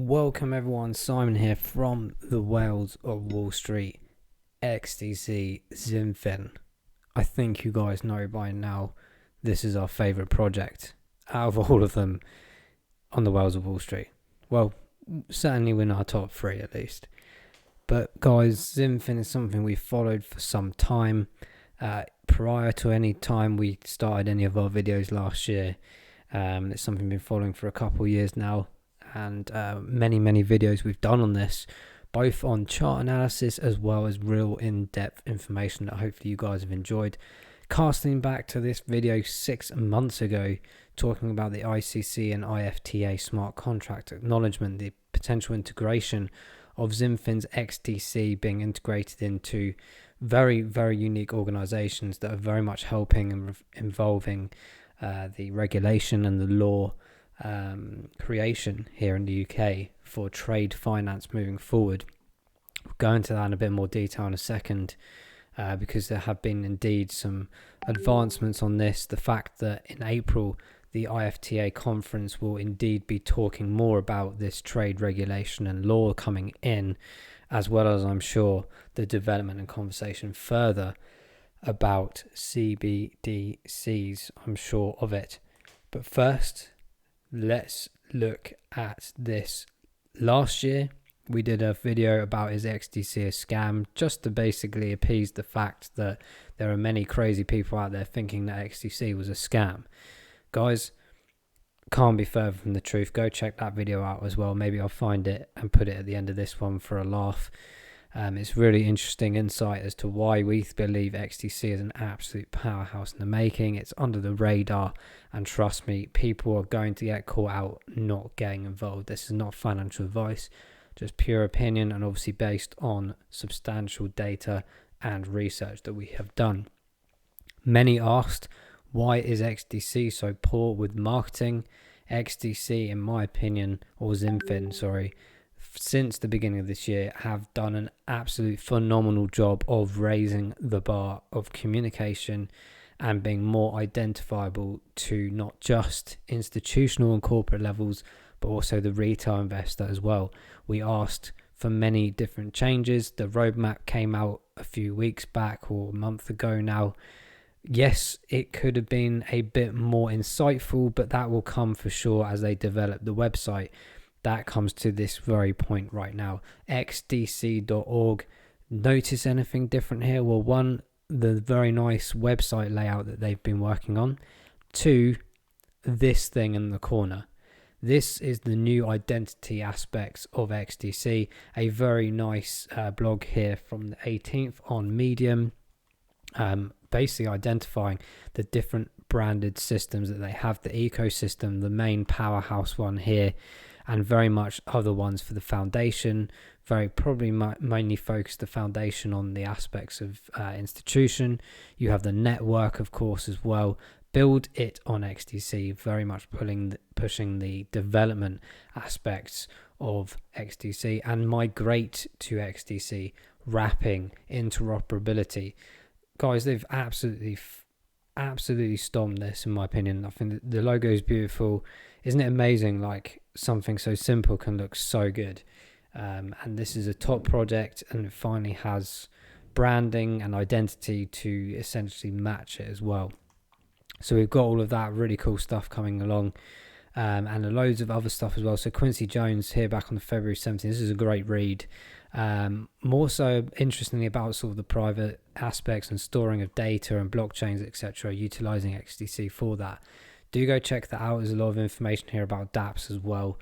Welcome everyone, Simon here from the Whales of Wall Street, XDC XinFin. I think you guys know by now this is our favourite project out of all of them on the Whales of Wall Street. Well, certainly in our top three at least. But guys, XinFin is something we followed for some time. Prior to any time we started any of our videos last year. It's something we've been following for a couple of years now. And many videos we've done on this, both on chart analysis as well as real in-depth information that hopefully you guys have enjoyed. Casting back to this video 6 months ago, talking about the ICC and IFTA smart contract acknowledgement, the potential integration of XinFin's XDC being integrated into very unique organizations that are very much helping and involving the regulation and the law creation here in the UK for trade finance moving forward. We'll go into that in a bit more detail in a second, because there have been indeed some advancements on this. The fact that in April the IFTA conference will indeed be talking more about this trade regulation and law coming in, as well as I'm sure the development and conversation further about CBDCs. I'm sure of it. But first, let's look at this. Last year, we did a video about is XDC a scam, just to basically appease the fact that there are many crazy people out there thinking that XDC was a scam. Guys, can't be further from the truth. Go check that video out as well. Maybe I'll find it and put it at the end of this one for a laugh. It's really interesting insight as to why we believe XDC is an absolute powerhouse in the making. It's under the radar, and trust me, people are going to get caught out not getting involved. This is not financial advice, just pure opinion, and obviously based on substantial data and research that we have done. Many asked, why is XDC so poor with marketing? XDC, in my opinion, or XinFin, sorry, since the beginning of this year have done an absolute phenomenal job of raising the bar of communication and being more identifiable to not just institutional and corporate levels, but also the retail investor as well. We asked for many different changes. The roadmap came out a few weeks back or a month ago now. Yes, it could have been a bit more insightful, but that will come for sure as they develop the website. That comes to this very point right now. xdc.org. Notice anything different here? Well, one, the very nice website layout that they've been working on. Two, this thing in the corner. This is the new identity aspects of XDC. A very nice blog here from the 18th on Medium. Basically identifying the different branded systems that they have, the ecosystem, the main powerhouse one here, and very much other ones for the foundation. Very probably mainly focus the foundation on the aspects of institution. You have the network, of course, as well. Build it on XDC, very much pushing the development aspects of XDC, and migrate to XDC, wrapping interoperability. Guys, they've absolutely stomped this, in my opinion. I think the logo is beautiful. Isn't it amazing, like something so simple can look so good? And this is a top project, and it finally has branding and identity to essentially match it as well. So we've got all of that really cool stuff coming along, and loads of other stuff as well. So Quincy Jones here back on the February 17th. This is a great read. More so interestingly about sort of the private aspects and storing of data and blockchains, etc., utilizing XDC for that. Do go check that out. There's a lot of information here about dApps as well.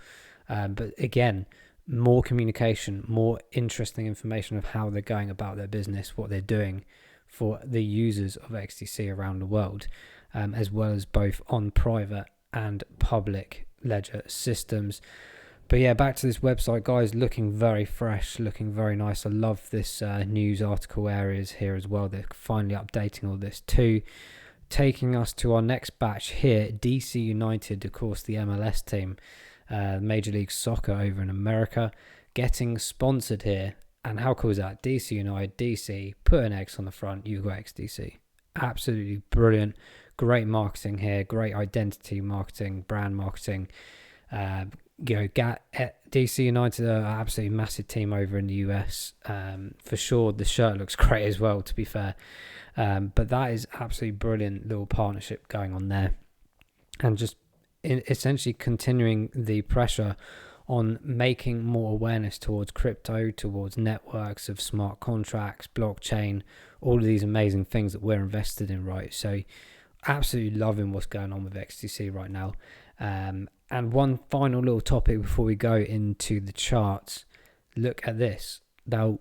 But again, more communication, more interesting information of how they're going about their business, what they're doing for the users of XDC around the world, as well as both on private and public ledger systems. But yeah, back to this website, guys, looking very fresh, looking very nice. I love this news article areas here as well. They're finally updating all this too. Taking us to our next batch here, DC United, of course, the MLS team, Major League Soccer over in America, getting sponsored here. And how cool is that? DC United, DC, put an X on the front, you've got XDC. Absolutely brilliant. Great marketing here, great identity marketing, brand marketing. DC United are an absolutely massive team over in the US. For sure, the shirt looks great as well, to be fair. But that is absolutely brilliant little partnership going on there. And just essentially continuing the pressure on making more awareness towards crypto, towards networks of smart contracts, blockchain, all of these amazing things that we're invested in, right? So absolutely loving what's going on with XDC right now. And one final little topic before we go into the charts. Look at this. Now,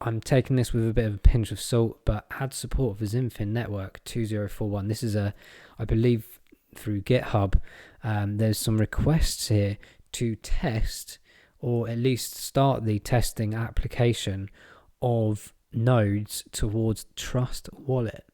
I'm taking this with a bit of a pinch of salt, but had support for XinFin network 2041. This is I believe through GitHub. There's some requests here to test, or at least start the testing application of nodes towards Trust Wallet.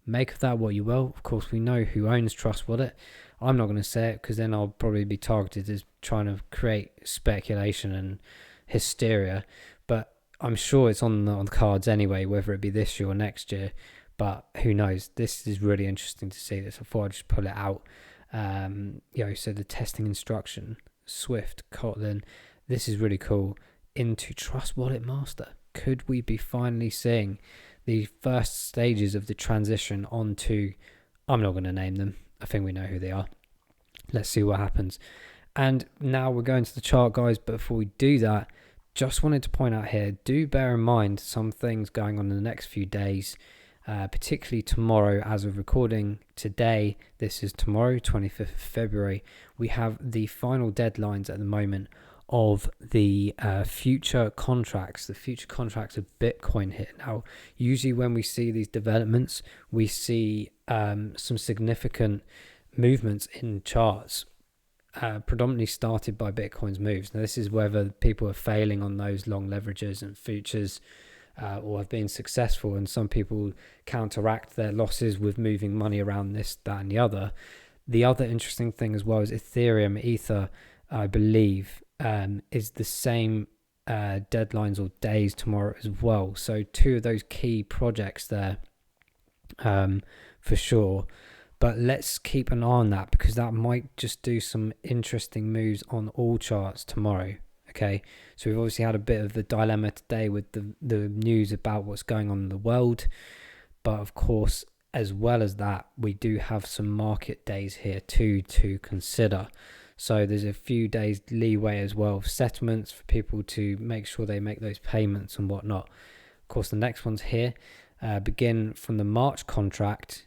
Make of that what you will. Of course, we know who owns Trust Wallet. I'm not going to say it because then I'll probably be targeted as trying to create speculation and hysteria. But I'm sure it's on the cards anyway, whether it be this year or next year. But who knows? This is really interesting to see this. I thought I'd just pull it out. So the testing instruction, Swift, Kotlin, this is really cool. Into Trust Wallet Master. Could we be finally seeing the first stages of the transition onto, I'm not going to name them, I think we know who they are. Let's see what happens. And now we're going to the chart, guys, but before we do that, just wanted to point out here, do bear in mind some things going on in the next few days, particularly tomorrow. As of recording today, this is tomorrow, 25th of February, we have the final deadlines at the moment of the future contracts. The future contracts of Bitcoin here. Now, usually when we see these developments, we see some significant movements in charts, predominantly started by Bitcoin's moves. Now, this is whether people are failing on those long leverages and futures, or have been successful, and some people counteract their losses with moving money around this, that, and the other. The other interesting thing as well is Ether, I believe, is the same deadlines or days tomorrow as well. So two of those key projects there, for sure. But let's keep an eye on that, because that might just do some interesting moves on all charts tomorrow. Okay, so we've obviously had a bit of the dilemma today with the news about what's going on in the world, but of course, as well as that, we do have some market days here too to consider. So there's a few days leeway as well of settlements for people to make sure they make those payments and whatnot. Of course, the next ones here begin from the March contract,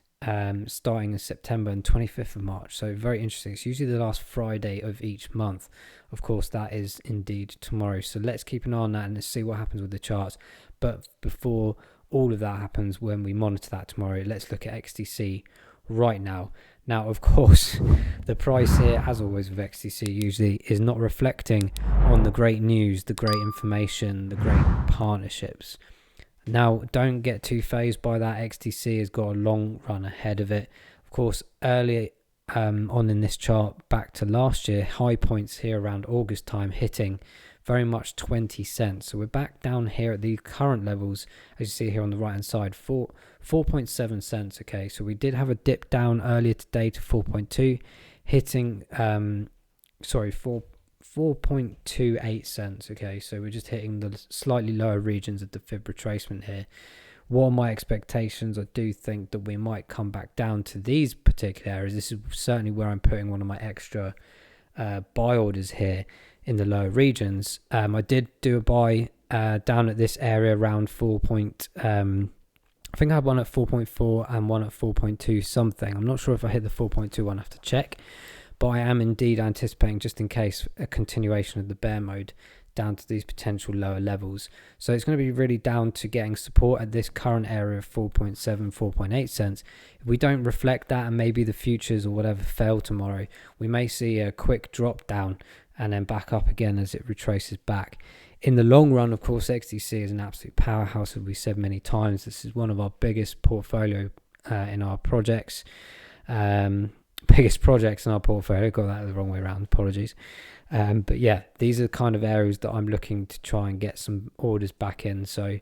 starting in September and 25th of March. So very interesting. It's usually the last Friday of each month. Of course, that is indeed tomorrow. So let's keep an eye on that and let's see what happens with the charts. But before all of that happens, when we monitor that tomorrow, let's look at XDC right now. Now, of course, the price here, as always with XDC, usually is not reflecting on the great news, the great information, the great partnerships. Now, don't get too phased by that. XDC has got a long run ahead of it. Of course, early on in this chart, back to last year, high points here around August time, hitting very much 20 cents. So we're back down here at the current levels, as you see here on the right hand side, 4.7 cents. Okay, so we did have a dip down earlier today to 4.2, hitting 4.28 cents. Okay, so we're just hitting the slightly lower regions of the fib retracement here. What are my expectations? I do think that we might come back down to these particular areas. This is certainly where I'm putting one of my extra buy orders here in the lower regions. I did do a buy down at this area around 4. I think I had one at 4.4 and one at 4.2 something. I'm not sure if I hit the 4.2 one. I have to check. But I am indeed anticipating, just in case, a continuation of the bear mode down to these potential lower levels. So it's going to be really down to getting support at this current area of 4.7, 4.8 cents. If we don't reflect that and maybe the futures or whatever fail tomorrow, we may see a quick drop down and then back up again as it retraces back. In the long run, of course, XDC is an absolute powerhouse, as we said many times. This is one of our biggest portfolio in our projects. Biggest projects in our portfolio. Got that the wrong way around, apologies. But yeah, these are the kind of areas that I'm looking to try and get some orders back in. So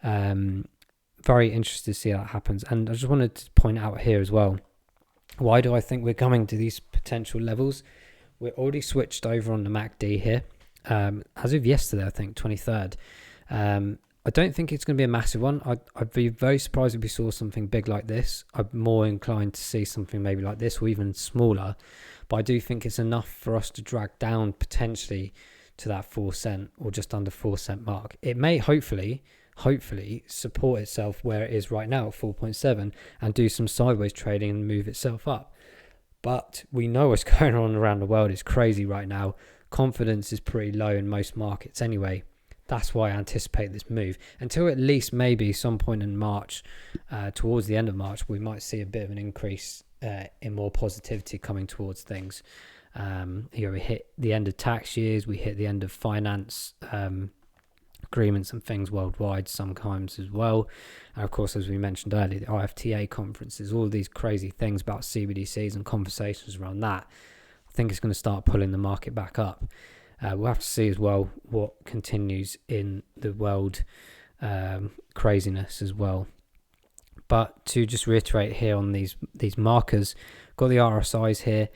very interested to see how that happens. And I just wanted to point out here as well, why do I think we're coming to these potential levels? we're already switched over on the MACD here. As of yesterday, I think 23rd. I don't think it's going to be a massive one. I'd be very surprised if we saw something big like this. I'm more inclined to see something maybe like this or even smaller. But I do think it's enough for us to drag down potentially to that 4 cent or just under 4 cent mark. It may hopefully support itself where it is right now at 4.7 and do some sideways trading and move itself up. But we know what's going on around the world is crazy right now. Confidence is pretty low in most markets anyway. That's why I anticipate this move until at least maybe some point in March, towards the end of March, we might see a bit of an increase in more positivity coming towards things. We hit the end of tax years, we hit the end of finance agreements and things worldwide sometimes as well. And of course, as we mentioned earlier, the IFTA conferences, all these crazy things about CBDCs and conversations around that, I think it's going to start pulling the market back up. We'll have to see as well what continues in the world craziness as well. But to just reiterate here on these markers, got the RSIs here.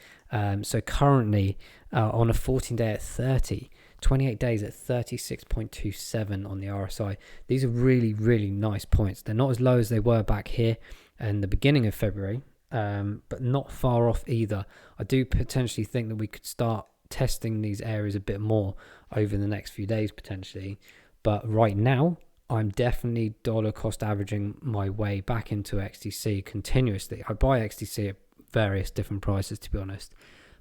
So currently on a 14-day at 30, 28 days at 36.27 on the RSI. These are really, really nice points. They're not as low as they were back here in the beginning of February, but not far off either. I do potentially think that we could start testing these areas a bit more over the next few days potentially, but right now I'm definitely dollar cost averaging my way back into XDC continuously. I buy XDC at various different prices, to be honest,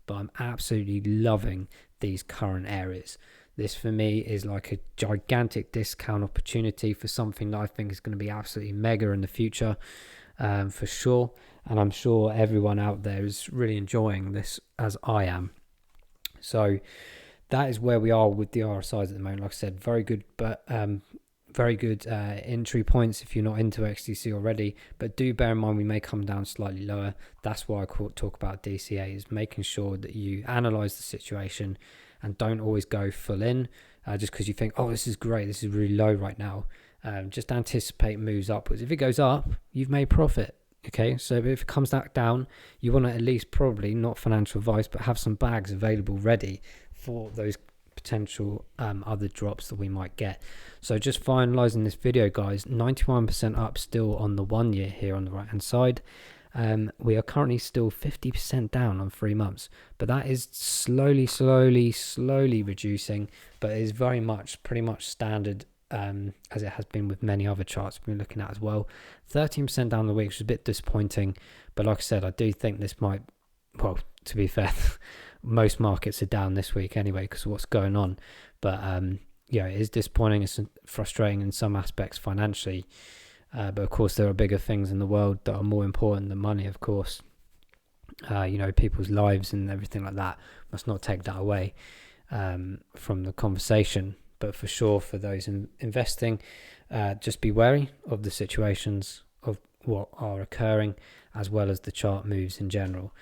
but I'm absolutely loving these current areas. This for me is like a gigantic discount opportunity for something that I think is going to be absolutely mega in the future, for sure, and I'm sure everyone out there is really enjoying this as I am. So that is where we are with the RSIs at the moment. Like I said, very good, but very good entry points if you're not into XDC already. But do bear in mind we may come down slightly lower. That's why I talk about DCA, is making sure that you analyze the situation and don't always go full in just because you think, oh, this is great, this is really low right now. Just anticipate moves upwards. If it goes up, you've made profit. Okay, so if it comes back down, you want to at least, probably not financial advice, but have some bags available ready for those potential other drops that we might get. So just finalizing this video, guys, 91% up still on the 1 year here on the right hand side. We are currently still 50% down on 3 months, but that is slowly reducing, but it is very much pretty much standard as it has been with many other charts we've been looking at as well. 13% down the week, which is a bit disappointing, but like I said, I do think this might, well, to be fair, most markets are down this week anyway because of what's going on, but yeah, it is disappointing. It's frustrating in some aspects financially, but of course there are bigger things in the world that are more important than money, of course. People's lives and everything like that. Must not take that away from the conversation. But for sure, for those investing, just be wary of the situations of what are occurring, as well as the chart moves in general.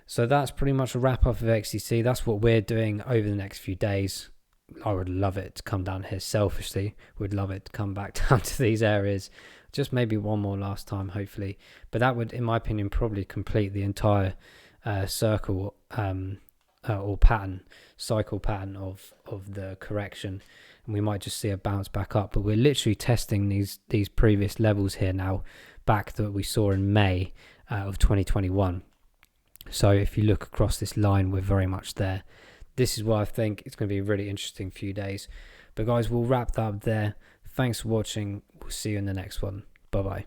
So that's pretty much a wrap up of XDC. That's what we're doing over the next few days. I would love it to come down here selfishly. Would love it to come back down to these areas. Just maybe one more last time, hopefully. But that would, in my opinion, probably complete the entire circle or cycle pattern of the correction. And we might just see a bounce back up, but we're literally testing these previous levels here now, back that we saw in May of 2021. So if you look across this line, we're very much there. This is why I think it's going to be a really interesting few days. But guys, we'll wrap that up there. Thanks for watching. We'll see you in the next one. Bye bye.